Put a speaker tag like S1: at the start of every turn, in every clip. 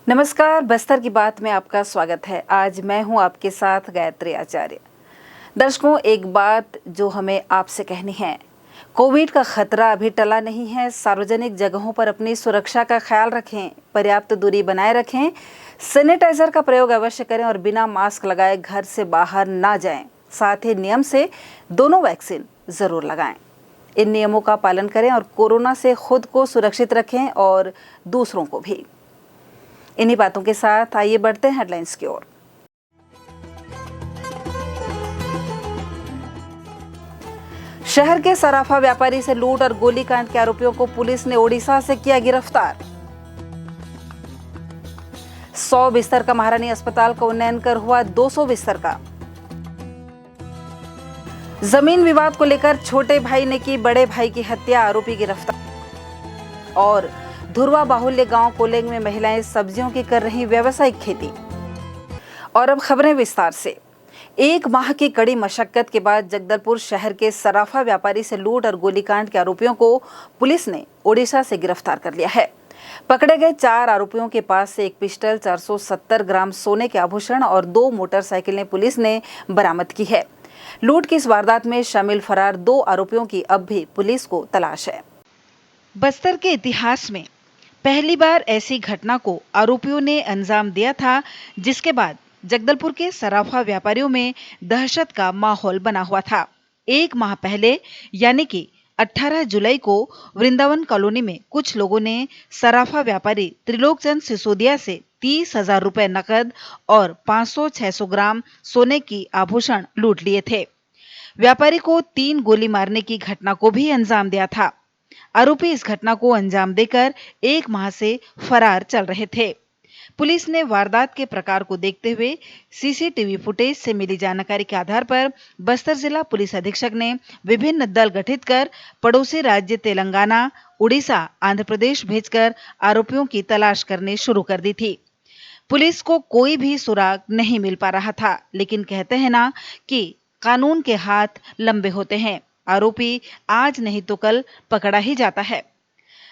S1: नमस्कार, बस्तर की बात में आपका स्वागत है। आज मैं हूं आपके साथ गायत्री आचार्य। दर्शकों, एक बात जो हमें आपसे कहनी है, कोविड का खतरा अभी टला नहीं है। सार्वजनिक जगहों पर अपनी सुरक्षा का ख्याल रखें, पर्याप्त दूरी बनाए रखें, सैनिटाइजर का प्रयोग अवश्य करें और बिना मास्क लगाए घर से बाहर ना जाएं। साथ ही नियम से दोनों वैक्सीन जरूर लगाएं। इन नियमों का पालन करें और कोरोना से खुद को सुरक्षित रखें और दूसरों को भी। इन्हीं बातों के साथ आइए बढ़ते हैं हेडलाइंस की ओर। शहर के सराफा व्यापारी से लूट और गोलीकांड के आरोपियों को पुलिस ने ओडिशा से किया गिरफ्तार। 100 बिस्तर का महारानी अस्पताल का उन्नयन कर हुआ 200 बिस्तर का। जमीन विवाद को लेकर छोटे भाई ने की बड़े भाई की हत्या, आरोपी गिरफ्तार। और धुरवा बाहुल्य गांव कोलेंग में महिलाएं सब्जियों की कर रही व्यावसायिक खेती। और अब खबरें विस्तार से। एक माह की कड़ी मशक्कत के बाद जगदलपुर शहर के सराफा व्यापारी से लूट और गोलीकांड के आरोपियों को पुलिस ने ओडिशा से गिरफ्तार कर लिया है। पकड़े गए 4 आरोपियों के पास से एक पिस्टल, 470 ग्राम सोने के आभूषण और 2 मोटरसाइकिलें पुलिस ने बरामद की है। लूट की इस वारदात में शामिल फरार 2 आरोपियों की अब भी पुलिस को तलाश है। बस्तर के इतिहास में पहली बार ऐसी घटना को आरोपियों ने अंजाम दिया था, जिसके बाद जगदलपुर के सराफा व्यापारियों में दहशत का माहौल बना हुआ था। एक माह पहले यानी कि 18 जुलाई को वृंदावन कॉलोनी में कुछ लोगों ने सराफा व्यापारी त्रिलोकचंद सिसोदिया से 30,000 रुपए नकद और 500-600 ग्राम सोने की आभूषण लूट लिए थे। व्यापारी को 3 गोली मारने की घटना को भी अंजाम दिया था। आरोपी इस घटना को अंजाम देकर 1 माह से फरार चल रहे थे। पुलिस ने वारदात के प्रकार को देखते हुए सीसीटीवी फुटेज से मिली जानकारी के आधार पर बस्तर जिला पुलिस अधीक्षक ने विभिन्न दल गठित कर पड़ोसी राज्य तेलंगाना, उड़ीसा, आंध्र प्रदेश भेजकर आरोपियों की तलाश करनी शुरू कर दी थी। पुलिस को कोई भी सुराग नहीं मिल पा रहा था, लेकिन कहते हैं ना कि कानून के हाथ लंबे होते हैं। आरोपी आज नहीं तो कल पकड़ा ही जाता है।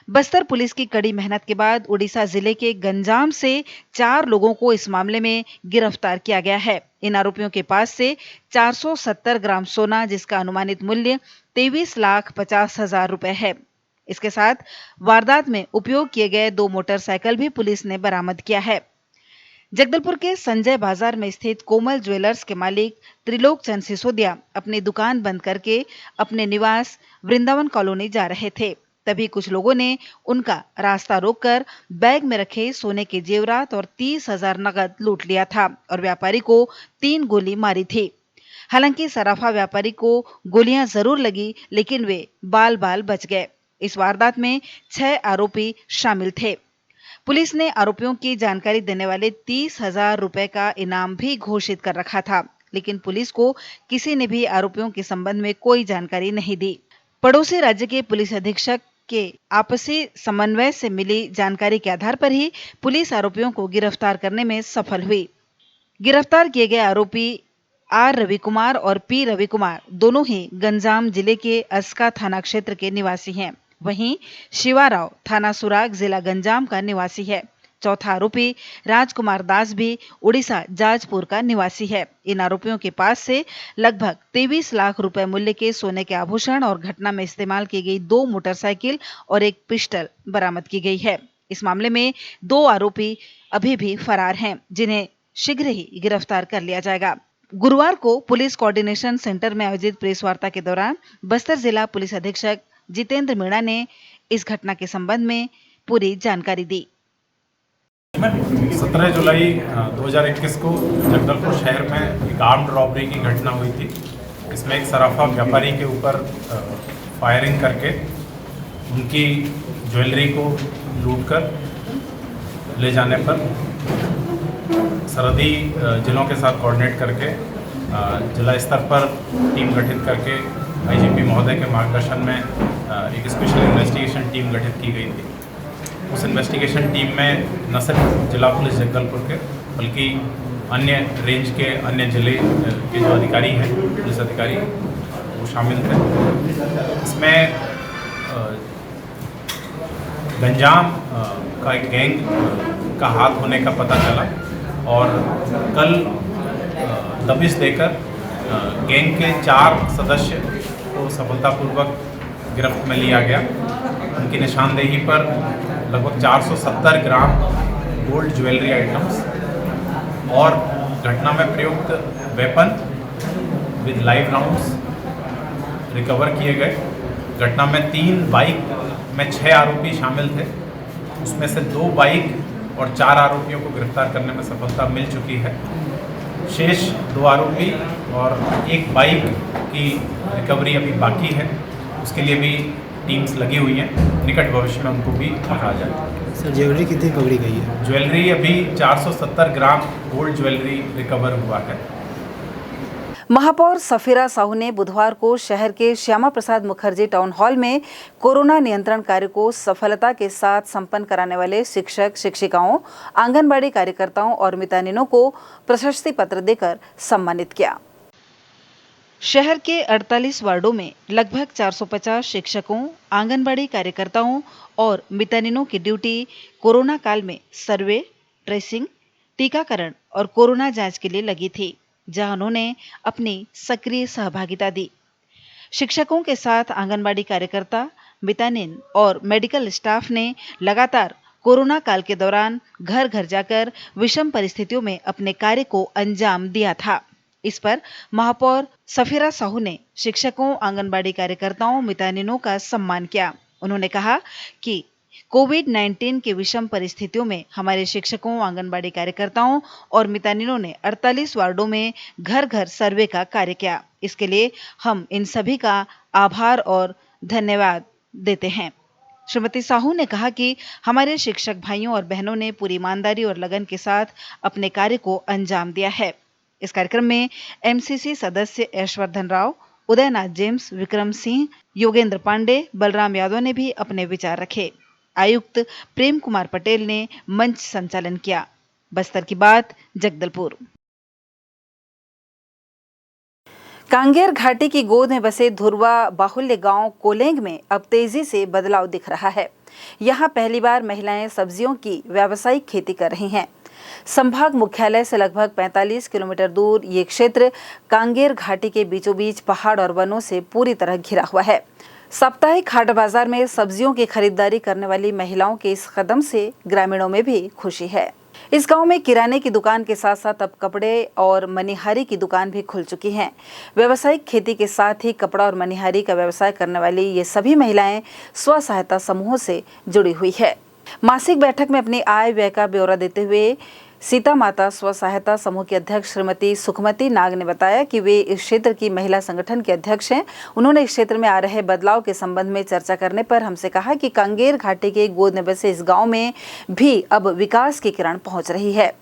S1: बस्तर पुलिस की कड़ी मेहनत के बाद उड़ीसा जिले के गंजाम से 4 लोगों को इस मामले में गिरफ्तार किया गया है। इन आरोपियों के पास से 470 ग्राम सोना, जिसका अनुमानित मूल्य 23,50,000 रुपए है। इसके साथ वारदात में उपयोग किए गए 2 मोटरसाइकिल भी पुलिस ने बरामद किया है। जगदलपुर के संजय बाजार में स्थित कोमल ज्वेलर्स के मालिक त्रिलोकचंद सिसोदिया अपनी दुकान बंद करके अपने निवास वृंदावन कॉलोनी जा रहे थे। तभी कुछ लोगों ने उनका रास्ता रोककर बैग में रखे सोने के जेवरात और 30,000 नकद लूट लिया था और व्यापारी को 3 गोली मारी थी। हालांकि सराफा व्यापारी को गोलियां जरूर लगी, लेकिन वे बाल बाल बच गए। इस वारदात में 6 आरोपी शामिल थे। पुलिस ने आरोपियों की जानकारी देने वाले 30,000 रुपए का इनाम भी घोषित कर रखा था, लेकिन पुलिस को किसी ने भी आरोपियों के संबंध में कोई जानकारी नहीं दी। पड़ोसी राज्य के पुलिस अधीक्षक के आपसी समन्वय से मिली जानकारी के आधार पर ही पुलिस आरोपियों को गिरफ्तार करने में सफल हुई। गिरफ्तार किए गए आरोपी आर रवि कुमार और पी रवि कुमार दोनों ही गंजाम जिले के अस्का थाना क्षेत्र के निवासी हैं। वहीं शिवाराव थाना सुराग जिला गंजाम का निवासी है। चौथा आरोपी राजकुमार दास भी उड़ीसा जाजपुर का निवासी है। इन आरोपियों के पास से लगभग 23 लाख रुपए मूल्य के सोने के आभूषण और घटना में इस्तेमाल की गई 2 मोटरसाइकिल और एक पिस्टल बरामद की गई है। इस मामले में 2 आरोपी अभी भी फरार हैं, जिन्हें शीघ्र ही गिरफ्तार कर लिया जाएगा। गुरुवार को पुलिस कोऑर्डिनेशन सेंटर में आयोजित प्रेस वार्ता के दौरान बस्तर जिला पुलिस अधीक्षक जितेंद्र मीणा ने इस घटना के संबंध में पूरी जानकारी दी।
S2: 17 जुलाई 2021 को जगदलपुर शहर में एक आर्म्ड रॉबरी की घटना हुई थी। इसमें एक सराफा व्यापारी के ऊपर फायरिंग करके उनकी ज्वेलरी को लूटकर ले जाने पर सरहदी जिलों के साथ कोऑर्डिनेट करके जिला स्तर पर टीम गठित करके आईजीपी महोदय के मार्गदर्शन में एक स्पेशल इन्वेस्टिगेशन टीम गठित की गई थी। उस इन्वेस्टिगेशन टीम में न सिर्फ जिला पुलिस जगदलपुर के बल्कि अन्य रेंज के अन्य जिले के जो अधिकारी हैं, पुलिस अधिकारी, वो शामिल थे। इसमें गंजाम का एक गैंग का हाथ होने का पता चला और कल दबिश देकर गैंग के 4 सदस्य को सफलतापूर्वक गिरफ्त में लिया गया। उनकी निशानदेही पर लगभग 470 ग्राम गोल्ड ज्वेलरी आइटम्स और घटना में प्रयुक्त weapon with live rounds recover किए गए। घटना में 3 बाइक में 6 आरोपी शामिल थे, उसमें से 2 बाइक और 4 आरोपियों को गिरफ्तार करने में सफलता मिल चुकी है। शेष 2 आरोपी और 1 बाइक की रिकवरी अभी बाकी है, उसके लिए भी टीम्स लगी हुई हैं। निकट भविष्य में उनको भी पकड़ा जाएगा।
S3: सर ज्वेलरी कितनी पकड़ी गई है?
S2: ज्वेलरी अभी 470 ग्राम गोल्ड ज्वेलरी रिकवर हुआ है।
S1: महापौर सफीरा साहू ने बुधवार को शहर के श्यामा प्रसाद मुखर्जी टाउन हॉल में कोरोना नियंत्रण कार्य को सफलता के साथ संपन्न कराने वाले शिक्षक, शिक्षिकाओं, आंगनबाड़ी कार्यकर्ताओं और मितानिनों को प्रशस्ति पत्र देकर सम्मानित किया। शहर के 48 वार्डों में लगभग 450 शिक्षकों, आंगनबाड़ी कार्यकर्ताओं और मितानिनों की ड्यूटी कोरोना काल में सर्वे, ट्रेसिंग, टीकाकरण और कोरोना जांच के लिए लगी थी, जहां उन्होंने अपनी सक्रिय सहभागिता दी। शिक्षकों के साथ आंगनबाड़ी कार्यकर्ता, मितानिन और मेडिकल स्टाफ ने लगातार कोरोना काल के दौरान घर घर जाकर विषम परिस्थितियों में अपने कार्य को अंजाम दिया था। इस पर महापौर सफीरा साहू ने शिक्षकों, आंगनबाड़ी कार्यकर्ताओं, मितानिनों का सम्मान किया। उन्होंने कहा कि कोविड-19 की विषम परिस्थितियों में हमारे शिक्षकों, आंगनबाड़ी कार्यकर्ताओं और मितानिनों ने 48 वार्डों में घर घर सर्वे का कार्य किया। इसके लिए हम इन सभी का आभार और धन्यवाद देते हैं। श्रीमती साहू ने कहा कि हमारे शिक्षक भाइयों और बहनों ने पूरी ईमानदारी और लगन के साथ अपने कार्य को अंजाम दिया है। इस कार्यक्रम में एमसीसी सदस्य यशवर्धन राव, उदयनाथ जेम्स, विक्रम सिंह, योगेंद्र पांडे, बलराम यादव ने भी अपने विचार रखे। आयुक्त प्रेम कुमार पटेल ने मंच संचालन किया। बस्तर की बात, जगदलपुर। कांगेर घाटी की गोद में बसे धुरवा बाहुल्य गांव कोलेंग में अब तेजी से बदलाव दिख रहा है। यहां पहली बार महिलाएं सब्जियों की व्यावसायिक खेती कर रही हैं। संभाग मुख्यालय से लगभग 45 किलोमीटर दूर ये क्षेत्र कांगेर घाटी के बीचों बीच पहाड़ और वनों से पूरी तरह घिरा हुआ है। साप्ताहिक हाट बाजार में सब्जियों की खरीदारी करने वाली महिलाओं के इस कदम से ग्रामीणों में भी खुशी है। इस गांव में किराने की दुकान के साथ साथ अब कपड़े और मनिहारी की दुकान भी खुल चुकी हैं। व्यावसायिक खेती के साथ ही कपड़ा और मनिहारी का व्यवसाय करने वाली ये सभी महिलाएं स्व सहायता समूहों से जुड़ी हुई है। मासिक बैठक में अपनी आय व्यय का ब्यौरा देते हुए सीता माता स्व सहायता समूह की अध्यक्ष श्रीमती सुखमती नाग ने बताया कि वे इस क्षेत्र की महिला संगठन के अध्यक्ष हैं। उन्होंने इस क्षेत्र में आ रहे बदलाव के संबंध में चर्चा करने पर हमसे कहा कि कांगेर घाटी के गोद में बसे इस गांव में भी अब विकास की किरण पहुंच रही है।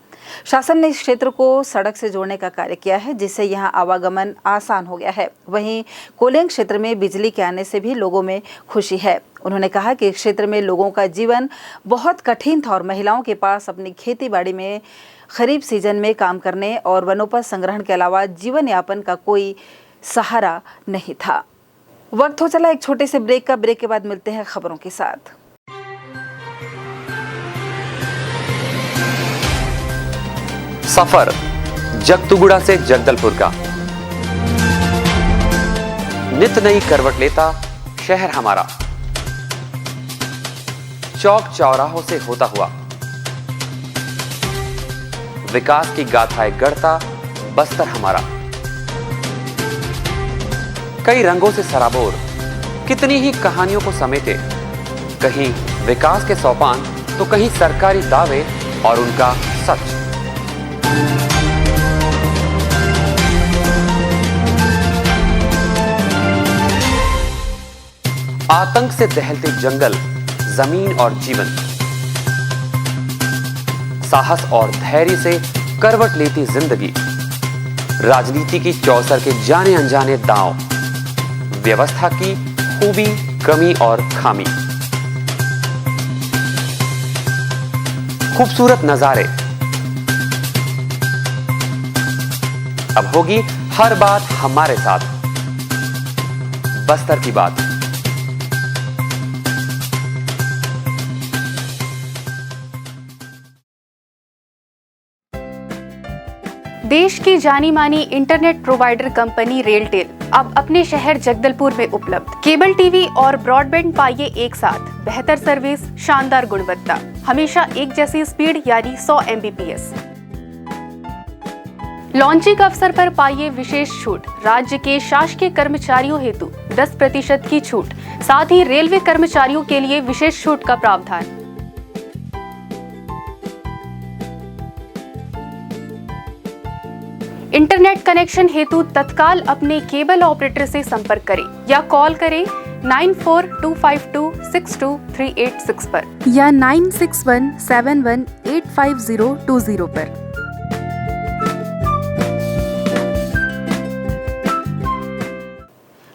S1: शासन ने इस क्षेत्र को सड़क से जोड़ने का कार्य किया है, जिससे यहां आवागमन आसान हो गया है। वहीं कोलेंग क्षेत्र में बिजली के आने से भी लोगों में खुशी है। उन्होंने कहा कि इस क्षेत्र में लोगों का जीवन बहुत कठिन था और महिलाओं के पास अपनी खेती बाड़ी में खरीफ सीजन में काम करने और वनोपज संग्रहण के अलावा जीवन यापन का कोई सहारा नहीं था। वक्त हो चला एक छोटे से ब्रेक का। ब्रेक के बाद मिलते हैं खबरों के साथ।
S4: सफर जगतुगुड़ा से जगदलपुर का नित नई करवट लेता शहर हमारा, चौक चौराहों से होता हुआ विकास की गाथाएं गढ़ता बस्तर हमारा। कई रंगों से सराबोर कितनी ही कहानियों को समेटे, कहीं विकास के सोपान तो कहीं सरकारी दावे और उनका सच। आतंक से दहलते जंगल, जमीन और जीवन, साहस और धैर्य से करवट लेती जिंदगी, राजनीति की चौसर के जाने अनजाने दांव, व्यवस्था की खूबी, कमी और खामी, खूबसूरत नजारे। अब होगी हर बात हमारे साथ। बस्तर की बात।
S5: देश की जानी मानी इंटरनेट प्रोवाइडर कंपनी रेलटेल अब अपने शहर जगदलपुर में उपलब्ध। केबल टीवी और ब्रॉडबैंड पाइए एक साथ, बेहतर सर्विस, शानदार गुणवत्ता, हमेशा एक जैसी स्पीड यानी 100 Mbps। लॉन्चिंग अवसर पर पाइए विशेष छूट, राज्य के शासकीय कर्मचारियों हेतु 10% की छूट, साथ ही रेलवे कर्मचारियों के लिए विशेष छूट का प्रावधान। इंटरनेट कनेक्शन हेतु तत्काल अपने केबल ऑपरेटर से संपर्क करें या कॉल करें 9425262386 पर या 9617185020 पर।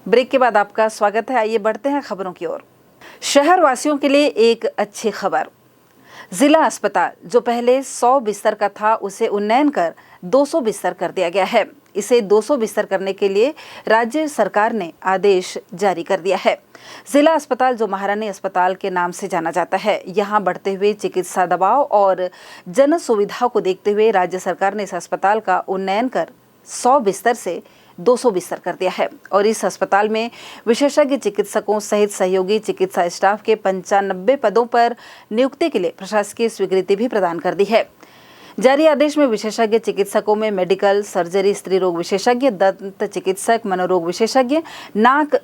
S1: ब्रेक के बाद आपका स्वागत है। आइए बढ़ते हैं खबरों की ओर। शहर वासियों के लिए एक अच्छी खबर। जिला अस्पताल जो पहले 100 बिस्तर का था उसे उन्नयन कर 200 बिस्तर कर दिया गया है। इसे 200 बिस्तर करने के लिए राज्य सरकार ने आदेश जारी कर दिया है। जिला अस्पताल जो महारानी अस्पताल के नाम से जाना जाता है, यहाँ बढ़ते हुए चिकित्सा दबाव और जन सुविधा को देखते हुए राज्य सरकार ने इस अस्पताल का उन्नयन कर 100 बिस्तर से 200 बिस्तर कर दिया है और इस अस्पताल में विशेषज्ञ चिकित्सकों सहित सहयोगी चिकित्सा स्टाफ के 95 पदों पर नियुक्ति के लिए प्रशासकीय स्वीकृति भी प्रदान कर दी है। जारी आदेश में विशेषज्ञ चिकित्सकों में मेडिकल, सर्जरी, स्त्री रोग विशेषज्ञ, दंत चिकित्सक, मनोरोग विशेषज्ञ, नाक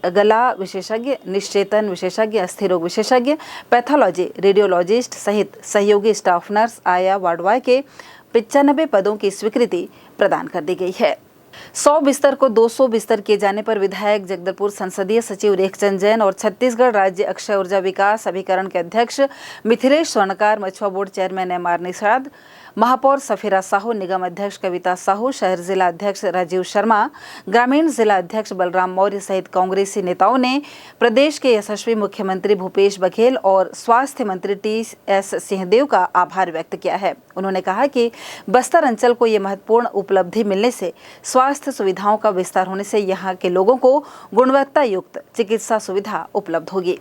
S1: गला विशेषज्ञ, निश्चेतन विशेषज्ञ, अस्थि रोग विशेषज्ञ, पैथोलॉजी, रेडियोलॉजिस्ट सहित सहयोगी स्टाफ नर्स, आया, वार्ड बॉय के 95 पदों की स्वीकृति प्रदान कर दी गई है। 100 बिस्तर को 200 बिस्तर किए जाने पर विधायक जगदलपुर संसदीय सचिव रेखचंद जैन और छत्तीसगढ़ राज्य अक्षय ऊर्जा विकास अभिकरण के अध्यक्ष मिथिलेश स्वर्णकार, मछुआ बोर्ड चेयरमैन MR निषाद, महापौर सफीरा साहू, निगम अध्यक्ष कविता साहू, शहर जिला अध्यक्ष राजीव शर्मा, ग्रामीण जिला अध्यक्ष बलराम मौर्य सहित कांग्रेसी नेताओं ने प्रदेश के यशस्वी मुख्यमंत्री भूपेश बघेल और स्वास्थ्य मंत्री TS सिंहदेव का आभार व्यक्त किया है। उन्होंने कहा कि बस्तर अंचल को ये महत्वपूर्ण उपलब्धि मिलने से स्वास्थ्य सुविधाओं का विस्तार होने से यहाँ के लोगों को गुणवत्ता युक्त चिकित्सा सुविधा उपलब्ध होगी।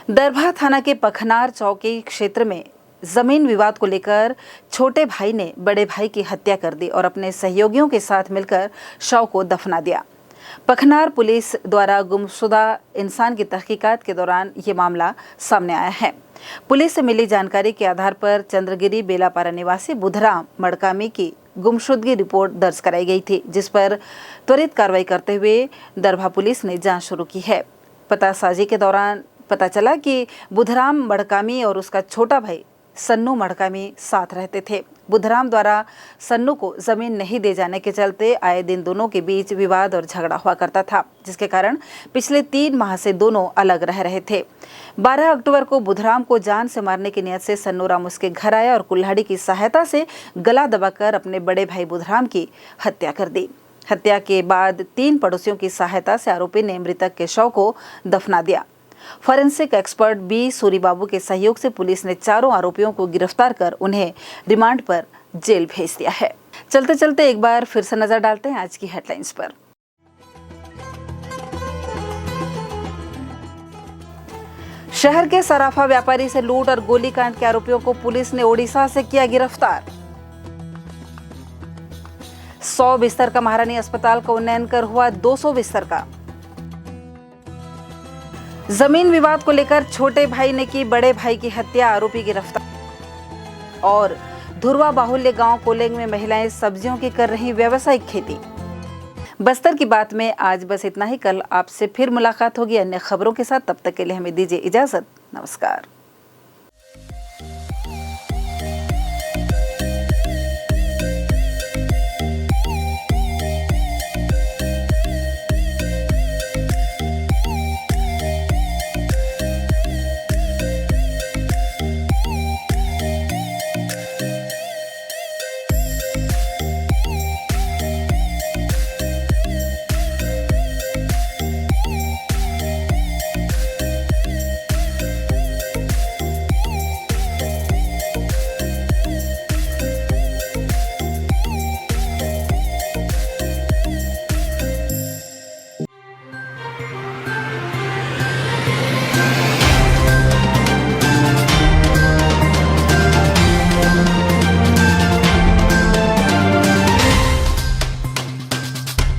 S1: दरभा थाना के पखनार चौकी क्षेत्र में जमीन विवाद को लेकर छोटे भाई ने बड़े भाई की हत्या कर दी और अपने सहयोगियों के साथ मिलकर शव को दफना दिया। पखनार पुलिस द्वारा गुमशुदा इंसान की तहकीकात के दौरान ये मामला सामने आया है। पुलिस से मिली जानकारी के आधार पर चंद्रगिरी बेलापारा निवासी बुधराम मड़कामी की गुमशुदगी रिपोर्ट दर्ज कराई गई थी, जिस पर त्वरित कार्रवाई करते हुए दरभा पुलिस ने जांच शुरू की है। पतासाजी के दौरान पता चला कि बुधराम मड़कामी और उसका छोटा भाई सन्नू मड़कामी साथ रहते थे। बुधराम द्वारा सन्नू को जमीन नहीं दे जाने के चलते आए दिन दोनों के बीच विवाद और झगड़ा हुआ करता था, जिसके कारण पिछले 3 माह से दोनों अलग रह रहे थे। 12 अक्टूबर को बुधराम को जान से मारने की नियत से सन्नू राम उसके घर आया और कुल्हाड़ी की सहायता से गला दबाकर अपने बड़े भाई बुधराम की हत्या कर दी। हत्या के बाद 3 पड़ोसियों की सहायता से आरोपी ने मृतक के शव को दफना दिया। फॉरेंसिक एक्सपर्ट B सूरी बाबू के सहयोग से पुलिस ने चारों आरोपियों को गिरफ्तार कर उन्हें रिमांड पर जेल भेज दिया है। चलते चलते एक बार फिर से नजर डालते हैं आज की हेडलाइंस पर। शहर के सराफा व्यापारी से लूट और गोलीकांड के आरोपियों को पुलिस ने ओडिशा से किया गिरफ्तार। 100 बिस्तर का महारानी अस्पताल का उन्नयन कर हुआ 200 बिस्तर का। जमीन विवाद को लेकर छोटे भाई ने की बड़े भाई की हत्या, आरोपी गिरफ्तार। और धुरवा बाहुल्य गांव कोलेंग में महिलाएं सब्जियों की कर रही व्यावसायिक खेती। बस्तर की बात में आज बस इतना ही। कल आपसे फिर मुलाकात होगी अन्य खबरों के साथ। तब तक के लिए हमें दीजिए इजाजत। नमस्कार।